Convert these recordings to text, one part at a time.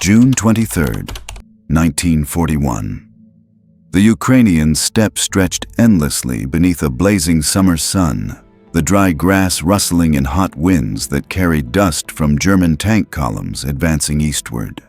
June 23, 1941. The Ukrainian steppe stretched endlessly beneath a blazing summer sun, the dry grass rustling in hot winds that carried dust from German tank columns advancing eastward.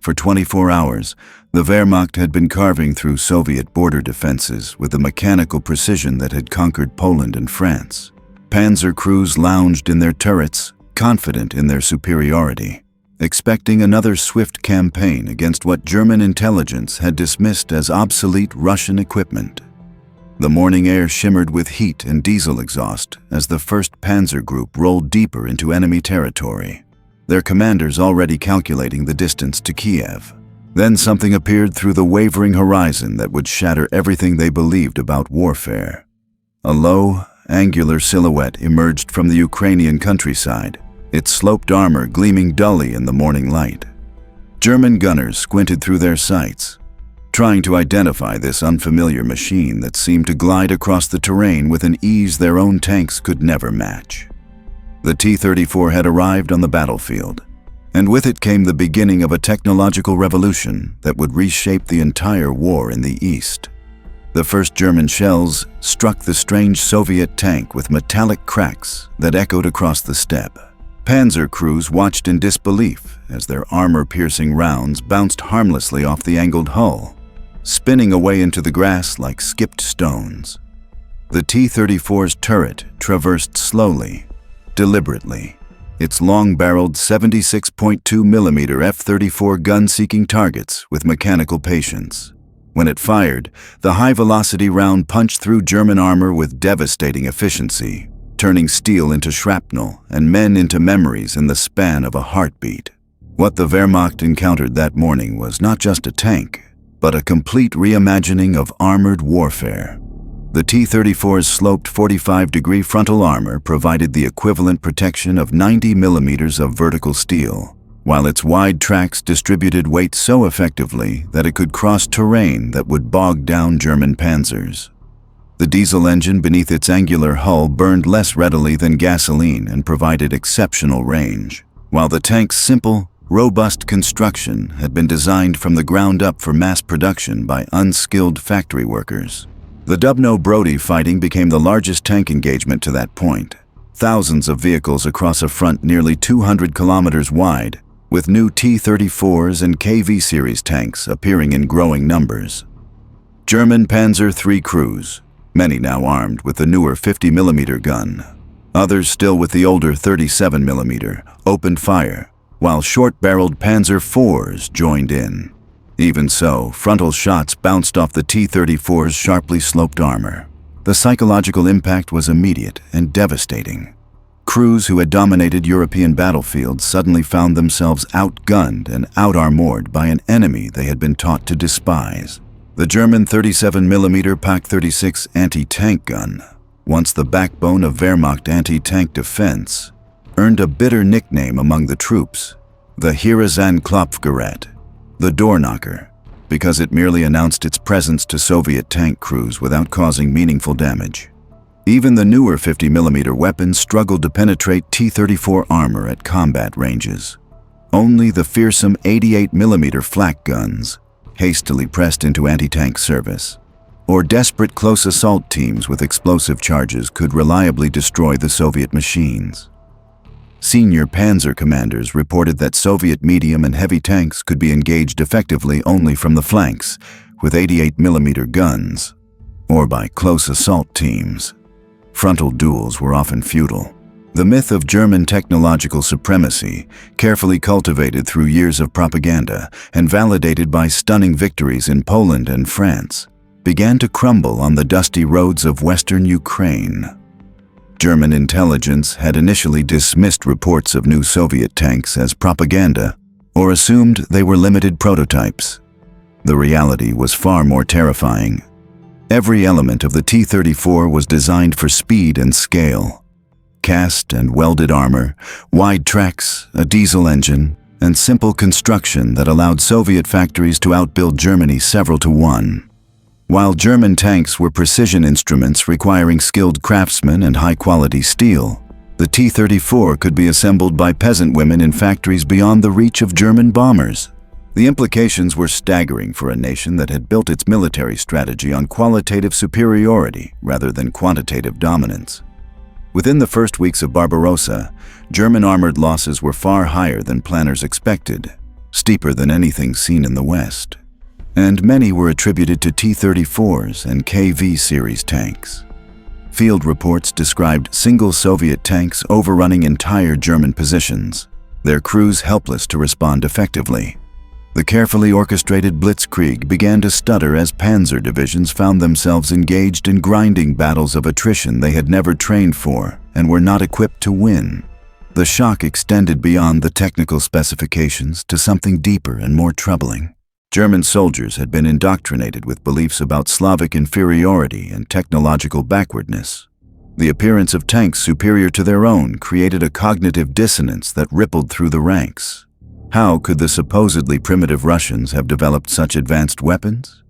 For 24 hours, the Wehrmacht had been carving through Soviet border defenses with the mechanical precision that had conquered Poland and France. Panzer crews lounged in their turrets, confident in their superiority, expecting another swift campaign against what German intelligence had dismissed as obsolete Russian equipment. The morning air shimmered with heat and diesel exhaust as the 1st Panzer Group rolled deeper into enemy territory, their commanders already calculating the distance to Kiev. Then something appeared through the wavering horizon that would shatter everything they believed about warfare. A low, angular silhouette emerged from the Ukrainian countryside, its sloped armor gleaming dully in the morning light. German gunners squinted through their sights, trying to identify this unfamiliar machine that seemed to glide across the terrain with an ease their own tanks could never match. The T-34 had arrived on the battlefield, and with it came the beginning of a technological revolution that would reshape the entire war in the East. The first German shells struck the strange Soviet tank with metallic cracks that echoed across the steppe. Panzer crews watched in disbelief as their armor-piercing rounds bounced harmlessly off the angled hull, spinning away into the grass like skipped stones. The T-34's turret traversed slowly, deliberately, its long-barreled 76.2mm F-34 gun seeking targets with mechanical patience. When it fired, the high-velocity round punched through German armor with devastating efficiency, turning steel into shrapnel and men into memories in the span of a heartbeat. What the Wehrmacht encountered that morning was not just a tank, but a complete reimagining of armored warfare. The T-34's sloped 45-degree frontal armor provided the equivalent protection of 90mm of vertical steel, while its wide tracks distributed weight so effectively that it could cross terrain that would bog down German panzers. The diesel engine beneath its angular hull burned less readily than gasoline and provided exceptional range, while the tank's simple, robust construction had been designed from the ground up for mass production by unskilled factory workers. The Dubno Brody fighting became the largest tank engagement to that point. Thousands of vehicles across a front nearly 200 kilometers wide, with new T-34s and KV series tanks appearing in growing numbers. German Panzer III crews, many now armed with the newer 50mm gun, others still with the older 37mm, opened fire, while short-barreled Panzer IVs joined in. Even so, frontal shots bounced off the T-34's sharply sloped armor. The psychological impact was immediate and devastating. Crews who had dominated European battlefields suddenly found themselves outgunned and out-armored by an enemy they had been taught to despise. The German 37mm Pak-36 anti-tank gun, once the backbone of Wehrmacht anti-tank defense, earned a bitter nickname among the troops, the Heeresanklopfgerät, the door knocker, because it merely announced its presence to Soviet tank crews without causing meaningful damage. Even the newer 50mm weapons struggled to penetrate T-34 armor at combat ranges. Only the fearsome 88mm flak guns, hastily pressed into anti-tank service, or desperate close assault teams with explosive charges could reliably destroy the Soviet machines. Senior Panzer commanders reported that Soviet medium and heavy tanks could be engaged effectively only from the flanks with 88mm guns, or by close assault teams. Frontal duels were often futile. The myth of German technological supremacy, carefully cultivated through years of propaganda and validated by stunning victories in Poland and France, began to crumble on the dusty roads of western Ukraine. German intelligence had initially dismissed reports of new Soviet tanks as propaganda or assumed they were limited prototypes. The reality was far more terrifying. Every element of the T-34 was designed for speed and scale. Cast and welded armor, wide tracks, a diesel engine, and simple construction that allowed Soviet factories to outbuild Germany several to one. While German tanks were precision instruments requiring skilled craftsmen and high-quality steel, the T-34 could be assembled by peasant women in factories beyond the reach of German bombers. The implications were staggering for a nation that had built its military strategy on qualitative superiority rather than quantitative dominance. Within the first weeks of Barbarossa, German armored losses were far higher than planners expected, steeper than anything seen in the West. And many were attributed to T-34s and KV series tanks. Field reports described single Soviet tanks overrunning entire German positions, their crews helpless to respond effectively. The carefully orchestrated blitzkrieg began to stutter as Panzer divisions found themselves engaged in grinding battles of attrition they had never trained for and were not equipped to win. The shock extended beyond the technical specifications to something deeper and more troubling. German soldiers had been indoctrinated with beliefs about Slavic inferiority and technological backwardness. The appearance of tanks superior to their own created a cognitive dissonance that rippled through the ranks. How could the supposedly primitive Russians have developed such advanced weapons?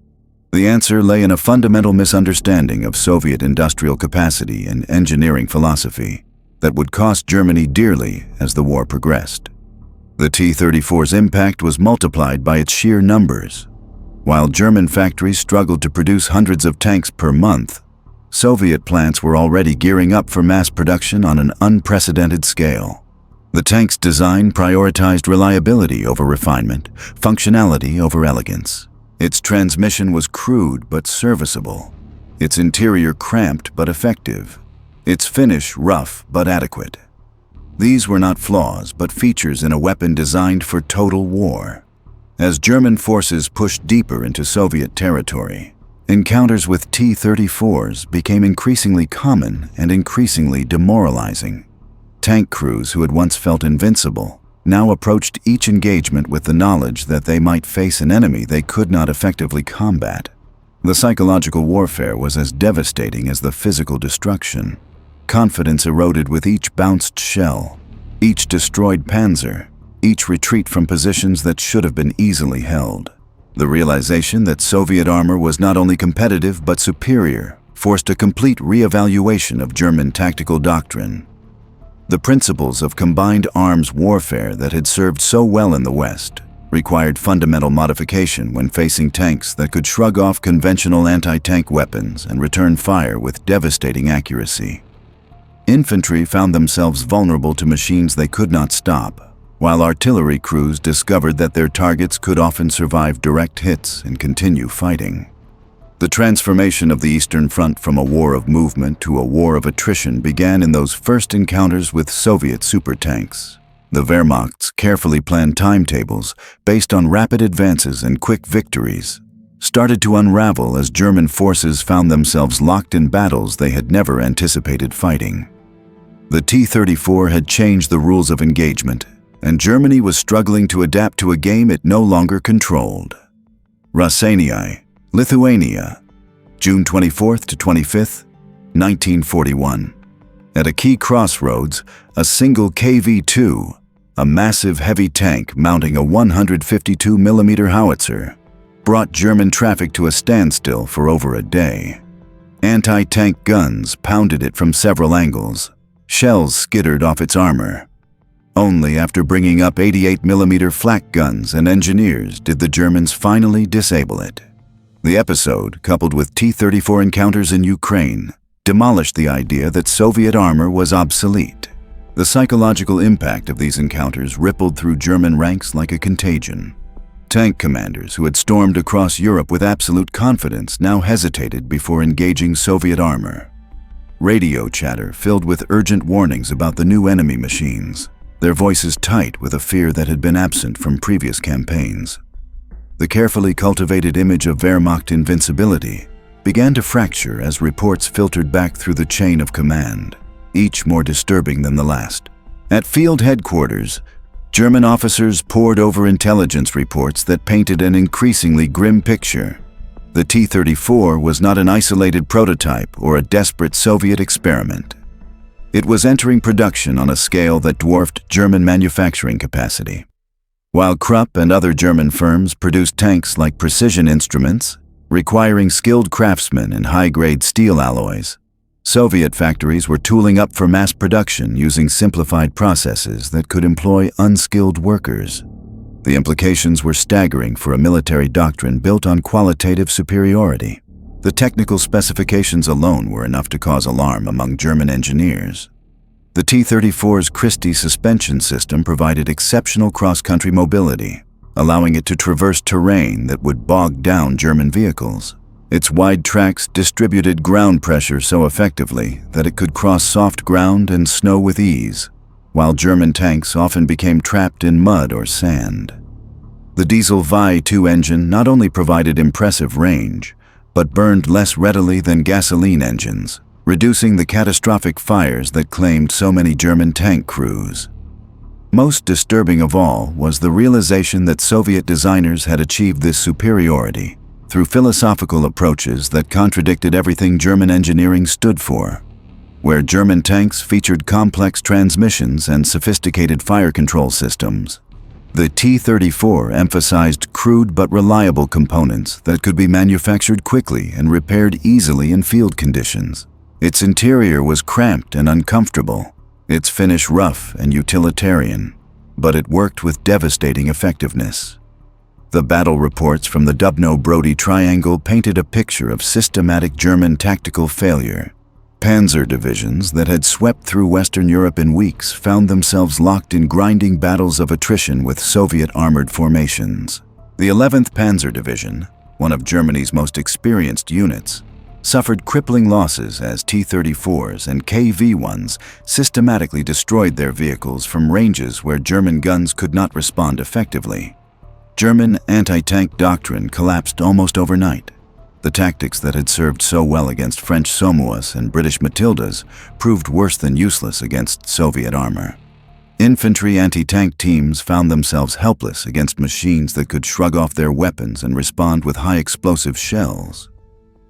The answer lay in a fundamental misunderstanding of Soviet industrial capacity and engineering philosophy that would cost Germany dearly as the war progressed. The T-34's impact was multiplied by its sheer numbers. While German factories struggled to produce hundreds of tanks per month, Soviet plants were already gearing up for mass production on an unprecedented scale. The tank's design prioritized reliability over refinement, functionality over elegance. Its transmission was crude but serviceable. Its interior cramped but effective. Its finish rough but adequate. These were not flaws, but features in a weapon designed for total war. As German forces pushed deeper into Soviet territory, encounters with T-34s became increasingly common and increasingly demoralizing. Tank crews who had once felt invincible now approached each engagement with the knowledge that they might face an enemy they could not effectively combat. The psychological warfare was as devastating as the physical destruction. Confidence eroded with each bounced shell, each destroyed Panzer, each retreat from positions that should have been easily held. The realization that Soviet armor was not only competitive but superior forced a complete re-evaluation of German tactical doctrine. The principles of combined arms warfare that had served so well in the West required fundamental modification when facing tanks that could shrug off conventional anti-tank weapons and return fire with devastating accuracy. Infantry found themselves vulnerable to machines they could not stop, while artillery crews discovered that their targets could often survive direct hits and continue fighting. The transformation of the Eastern Front from a war of movement to a war of attrition began in those first encounters with Soviet supertanks. The Wehrmacht's carefully planned timetables, based on rapid advances and quick victories, started to unravel as German forces found themselves locked in battles they had never anticipated fighting. The T-34 had changed the rules of engagement, and Germany was struggling to adapt to a game it no longer controlled. Raseiniai, Lithuania, June 24th to 25th, 1941. At a key crossroads, a single KV-2, a massive heavy tank mounting a 152mm howitzer, brought German traffic to a standstill for over a day. Anti-tank guns pounded it from several angles. Shells skittered off its armor. Only after bringing up 88mm flak guns and engineers did the Germans finally disable it. The episode, coupled with T-34 encounters in Ukraine, demolished the idea that Soviet armor was obsolete. The psychological impact of these encounters rippled through German ranks like a contagion. Tank commanders who had stormed across Europe with absolute confidence now hesitated before engaging Soviet armor. Radio chatter filled with urgent warnings about the new enemy machines, their voices tight with a fear that had been absent from previous campaigns. The carefully cultivated image of Wehrmacht invincibility began to fracture as reports filtered back through the chain of command, each more disturbing than the last. At field headquarters, German officers pored over intelligence reports that painted an increasingly grim picture. The T-34 was not an isolated prototype or a desperate Soviet experiment. It was entering production on a scale that dwarfed German manufacturing capacity. While Krupp and other German firms produced tanks like precision instruments, requiring skilled craftsmen and high-grade steel alloys, Soviet factories were tooling up for mass production using simplified processes that could employ unskilled workers. The implications were staggering for a military doctrine built on qualitative superiority. The technical specifications alone were enough to cause alarm among German engineers. The T-34's Christie suspension system provided exceptional cross-country mobility, allowing it to traverse terrain that would bog down German vehicles. Its wide tracks distributed ground pressure so effectively that it could cross soft ground and snow with ease, while German tanks often became trapped in mud or sand. The diesel Vi-2 engine not only provided impressive range, but burned less readily than gasoline engines, reducing the catastrophic fires that claimed so many German tank crews. Most disturbing of all was the realization that Soviet designers had achieved this superiority through philosophical approaches that contradicted everything German engineering stood for. Where German tanks featured complex transmissions and sophisticated fire control systems, the T-34 emphasized crude but reliable components that could be manufactured quickly and repaired easily in field conditions. Its interior was cramped and uncomfortable, its finish rough and utilitarian, but it worked with devastating effectiveness. The battle reports from the Dubno Brody triangle painted a picture of systematic German tactical failure. Panzer divisions that had swept through Western Europe in weeks found themselves locked in grinding battles of attrition with Soviet armored formations. The 11th Panzer Division, one of Germany's most experienced units, suffered crippling losses as T-34s and KV-1s systematically destroyed their vehicles from ranges where German guns could not respond effectively. German anti-tank doctrine collapsed almost overnight. The tactics that had served so well against French Somuas and British Matildas proved worse than useless against Soviet armor. Infantry anti-tank teams found themselves helpless against machines that could shrug off their weapons and respond with high explosive shells.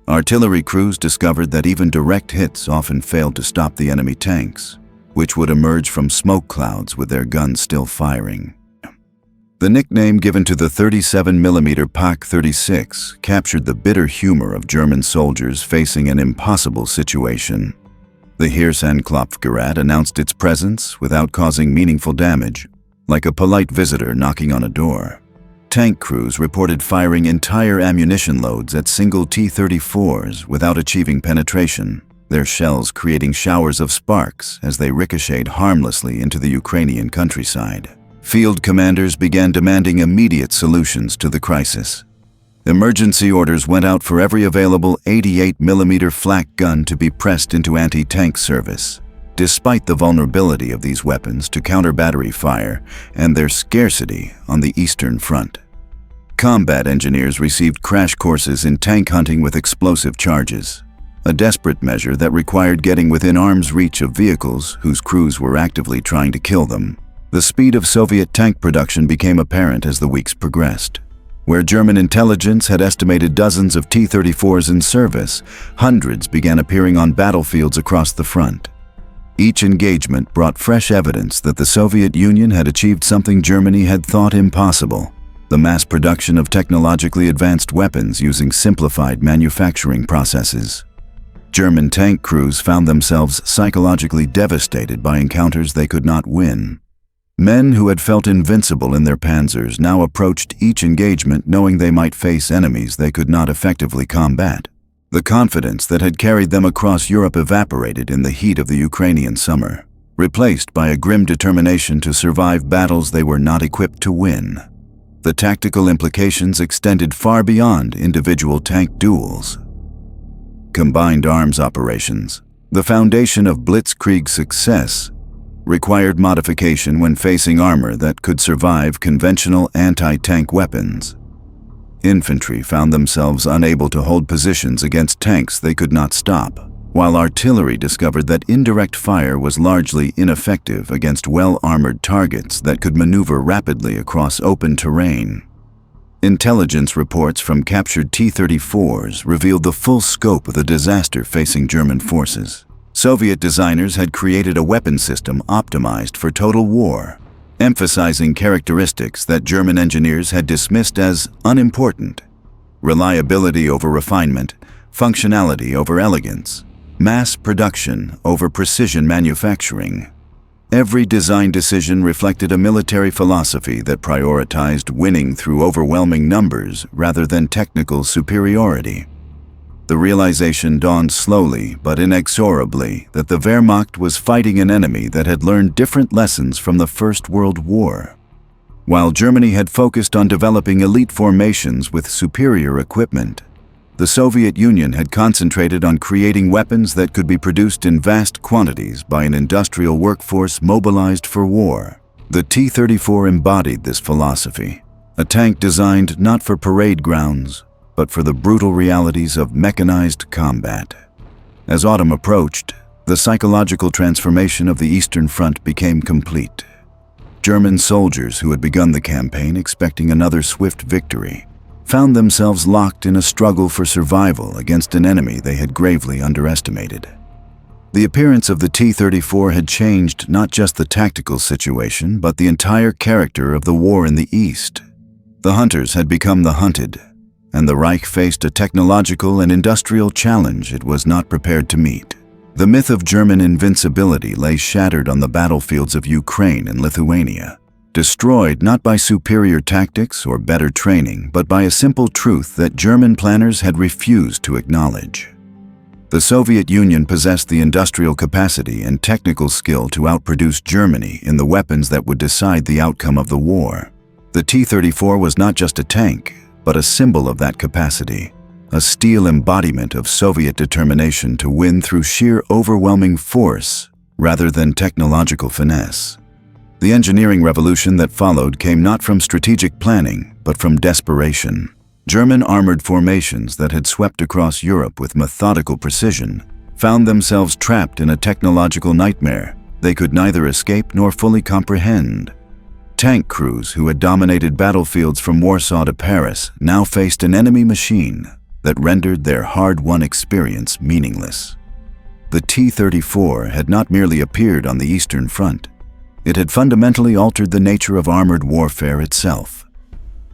Artillery crews discovered that even direct hits often failed to stop the enemy tanks, which would emerge from smoke clouds with their guns still firing. The nickname given to the 37mm Pak-36 captured the bitter humor of German soldiers facing an impossible situation. The Heeresanklopfgerät announced its presence without causing meaningful damage, like a polite visitor knocking on a door. Tank crews reported firing entire ammunition loads at single T-34s without achieving penetration, their shells creating showers of sparks as they ricocheted harmlessly into the Ukrainian countryside. Field commanders began demanding immediate solutions to the crisis. Emergency orders went out for every available 88mm flak gun to be pressed into anti-tank service. Despite the vulnerability of these weapons to counter battery fire and their scarcity on the Eastern Front, combat engineers received crash courses in tank hunting with explosive charges, a desperate measure that required getting within arm's reach of vehicles whose crews were actively trying to kill them. The speed of Soviet tank production became apparent as the weeks progressed. Where German intelligence had estimated dozens of T-34s in service, hundreds began appearing on battlefields across the front. Each engagement brought fresh evidence that the Soviet Union had achieved something Germany had thought impossible: the mass production of technologically advanced weapons using simplified manufacturing processes. German tank crews found themselves psychologically devastated by encounters they could not win. Men who had felt invincible in their panzers now approached each engagement knowing they might face enemies they could not effectively combat. The confidence that had carried them across Europe evaporated in the heat of the Ukrainian summer, replaced by a grim determination to survive battles they were not equipped to win. The tactical implications extended far beyond individual tank duels. Combined arms operations, the foundation of blitzkrieg success, required modification when facing armor that could survive conventional anti-tank weapons. Infantry found themselves unable to hold positions against tanks they could not stop, while artillery discovered that indirect fire was largely ineffective against well-armored targets that could maneuver rapidly across open terrain. Intelligence reports from captured T-34s revealed the full scope of the disaster facing German forces. Soviet designers had created a weapon system optimized for total war, emphasizing characteristics that German engineers had dismissed as unimportant: reliability over refinement, functionality over elegance, mass production over precision manufacturing. Every design decision reflected a military philosophy that prioritized winning through overwhelming numbers rather than technical superiority. The realization dawned slowly but inexorably that the Wehrmacht was fighting an enemy that had learned different lessons from the First World War. While Germany had focused on developing elite formations with superior equipment, the Soviet Union had concentrated on creating weapons that could be produced in vast quantities by an industrial workforce mobilized for war. The T-34 embodied this philosophy, a tank designed not for parade grounds, but for the brutal realities of mechanized combat. As autumn approached, the psychological transformation of the Eastern Front became complete. German soldiers who had begun the campaign expecting another swift victory found themselves locked in a struggle for survival against an enemy they had gravely underestimated. The appearance of the T-34 had changed not just the tactical situation, but the entire character of the war in the East. The hunters had become the hunted, and the Reich faced a technological and industrial challenge it was not prepared to meet. The myth of German invincibility lay shattered on the battlefields of Ukraine and Lithuania, destroyed not by superior tactics or better training, but by a simple truth that German planners had refused to acknowledge. The Soviet Union possessed the industrial capacity and technical skill to outproduce Germany in the weapons that would decide the outcome of the war. The T-34 was not just a tank, but a symbol of that capacity, a steel embodiment of Soviet determination to win through sheer overwhelming force rather than technological finesse. The engineering revolution that followed came not from strategic planning, but from desperation. German armored formations that had swept across Europe with methodical precision found themselves trapped in a technological nightmare they could neither escape nor fully comprehend. Tank crews who had dominated battlefields from Warsaw to Paris now faced an enemy machine that rendered their hard-won experience meaningless. The T-34 had not merely appeared on the Eastern Front. It had fundamentally altered the nature of armored warfare itself.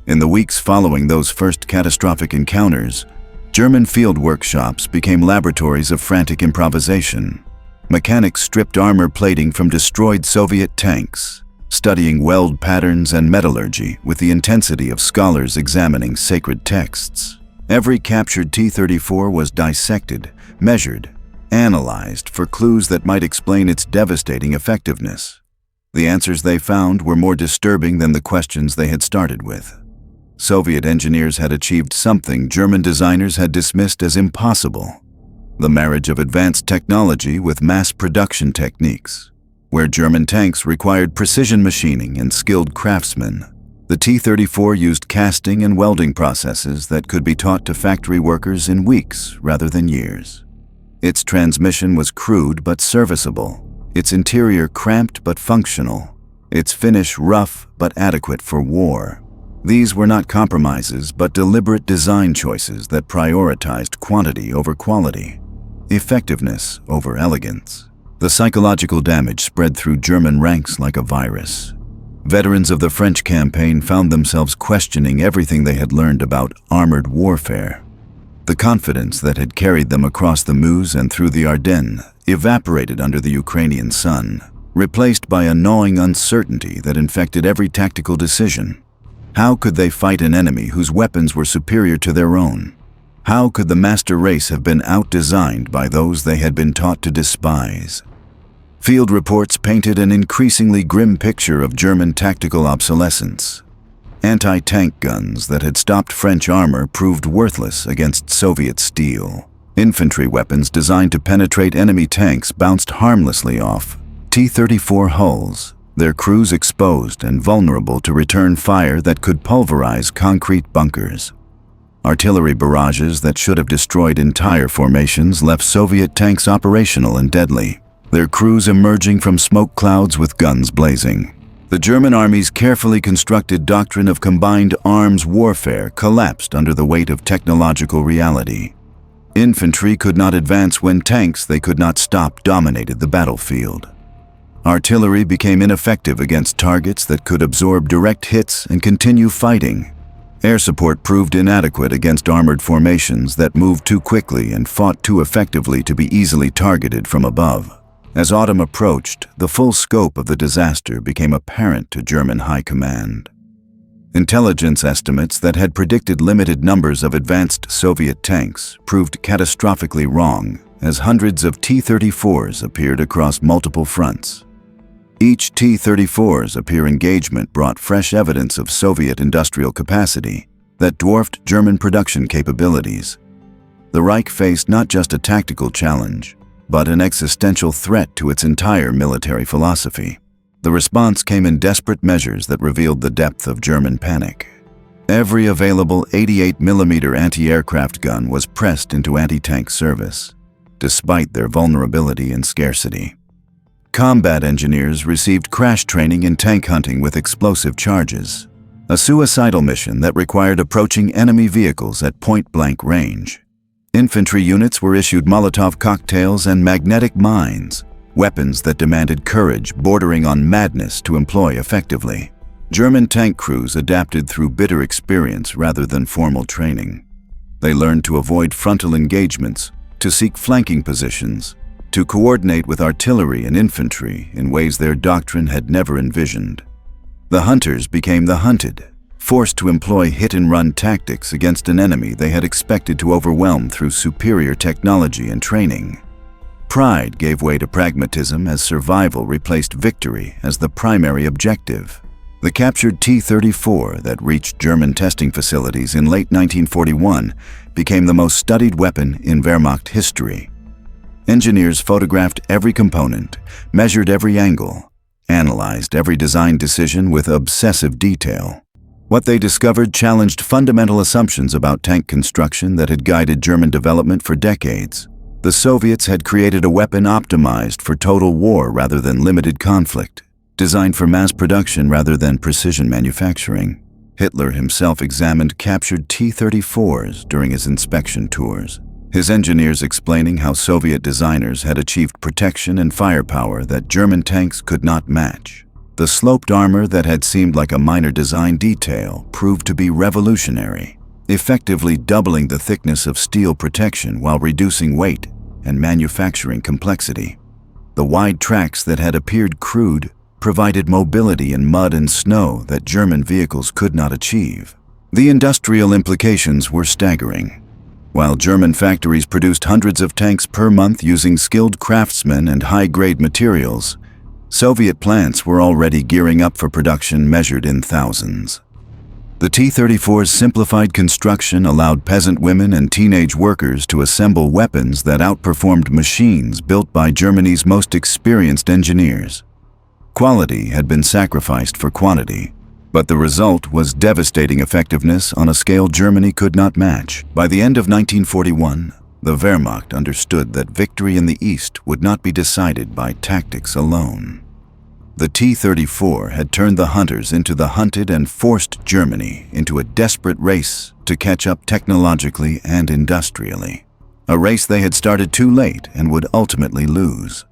In the weeks following those first catastrophic encounters, German field workshops became laboratories of frantic improvisation. Mechanics stripped armor plating from destroyed Soviet tanks, studying weld patterns and metallurgy with the intensity of scholars examining sacred texts. Every captured T-34 was dissected, measured, analyzed for clues that might explain its devastating effectiveness. The answers they found were more disturbing than the questions they had started with. Soviet engineers had achieved something German designers had dismissed as impossible: the marriage of advanced technology with mass production techniques. Where German tanks required precision machining and skilled craftsmen, the T-34 used casting and welding processes that could be taught to factory workers in weeks rather than years. Its transmission was crude but serviceable, its interior cramped but functional, its finish rough but adequate for war. These were not compromises but deliberate design choices that prioritized quantity over quality, effectiveness over elegance. The psychological damage spread through German ranks like a virus. Veterans of the French campaign found themselves questioning everything they had learned about armored warfare. The confidence that had carried them across the Meuse and through the Ardennes evaporated under the Ukrainian sun, replaced by a gnawing uncertainty that infected every tactical decision. How could they fight an enemy whose weapons were superior to their own? How could the master race have been outdesigned by those they had been taught to despise? Field reports painted an increasingly grim picture of German tactical obsolescence. Anti-tank guns that had stopped French armor proved worthless against Soviet steel. Infantry weapons designed to penetrate enemy tanks bounced harmlessly off T-34 hulls, their crews exposed and vulnerable to return fire that could pulverize concrete bunkers. Artillery barrages that should have destroyed entire formations left Soviet tanks operational and deadly, their crews emerging from smoke clouds with guns blazing. The German army's carefully constructed doctrine of combined arms warfare collapsed under the weight of technological reality. Infantry could not advance when tanks they could not stop dominated the battlefield. Artillery became ineffective against targets that could absorb direct hits and continue fighting. Air support proved inadequate against armored formations that moved too quickly and fought too effectively to be easily targeted from above. As autumn approached, the full scope of the disaster became apparent to German high command. Intelligence estimates that had predicted limited numbers of advanced Soviet tanks proved catastrophically wrong, as hundreds of T-34s appeared across multiple fronts. Each T-34's appear engagement brought fresh evidence of Soviet industrial capacity that dwarfed German production capabilities. The Reich faced not just a tactical challenge, but an existential threat to its entire military philosophy. The response came in desperate measures that revealed the depth of German panic. Every available 88mm anti-aircraft gun was pressed into anti-tank service, despite their vulnerability and scarcity. Combat engineers received crash training in tank hunting with explosive charges, a suicidal mission that required approaching enemy vehicles at point-blank range. Infantry units were issued Molotov cocktails and magnetic mines, weapons that demanded courage bordering on madness to employ effectively. German tank crews adapted through bitter experience rather than formal training. They learned to avoid frontal engagements, to seek flanking positions, to coordinate with artillery and infantry in ways their doctrine had never envisioned. The hunters became the hunted, forced to employ hit-and-run tactics against an enemy they had expected to overwhelm through superior technology and training. Pride gave way to pragmatism as survival replaced victory as the primary objective. The captured T-34 that reached German testing facilities in late 1941 became the most studied weapon in Wehrmacht history. Engineers photographed every component, measured every angle, analyzed every design decision with obsessive detail. What they discovered challenged fundamental assumptions about tank construction that had guided German development for decades. The Soviets had created a weapon optimized for total war rather than limited conflict, designed for mass production rather than precision manufacturing. Hitler himself examined captured T-34s during his inspection tours, his engineers explaining how Soviet designers had achieved protection and firepower that German tanks could not match. The sloped armor that had seemed like a minor design detail proved to be revolutionary, effectively doubling the thickness of steel protection while reducing weight and manufacturing complexity. The wide tracks that had appeared crude provided mobility in mud and snow that German vehicles could not achieve. The industrial implications were staggering. While German factories produced hundreds of tanks per month using skilled craftsmen and high-grade materials, Soviet plants were already gearing up for production measured in thousands. The T-34's simplified construction allowed peasant women and teenage workers to assemble weapons that outperformed machines built by Germany's most experienced engineers. Quality had been sacrificed for quantity, but the result was devastating effectiveness on a scale Germany could not match. By the end of 1941, the Wehrmacht understood that victory in the East would not be decided by tactics alone. The T-34 had turned the hunters into the hunted and forced Germany into a desperate race to catch up technologically and industrially. A race they had started too late and would ultimately lose.